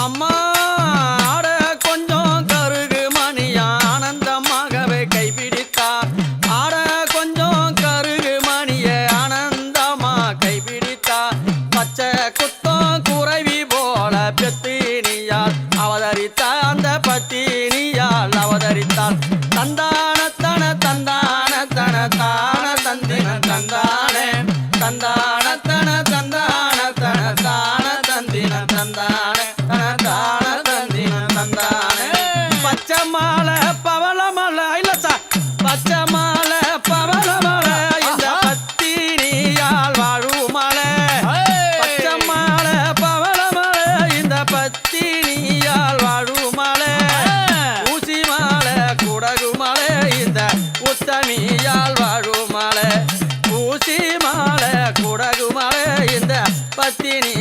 அம்மா ஆட கொஞ்சம் கருகு மணியா ஆனந்தமாகவே கைப்பிடித்தார். ஆட கொஞ்சம் கருகு மணிய ஆனந்தமா கைப்பிடித்தார். பச்சை குத்தம் குறைவி போல பெத்தினியால் அவதரித்தார். அந்த பத்தினியால் அவதரித்தார். தந்தான தன தந்தான தன தான தந்தின தந்தானே தந்தான தன தந்தான தன தான தந்தின தந்தானே தன தான தந்தின தந்தானே. பச்சை மாலை பவள மலை இல்லச்சா பச்சை மாலை பவள மலை இந்த பத்தினியால் வாழும் மலை. பச்சை மாலை பவள மலை இந்த பத்தினியால் வாழும் மலை. ஊசி மாலை குடகு மலை இந்த உத்தமியால் வாழும் மலை. ஊசி மாலை குடகு மலை இந்த பத்தினி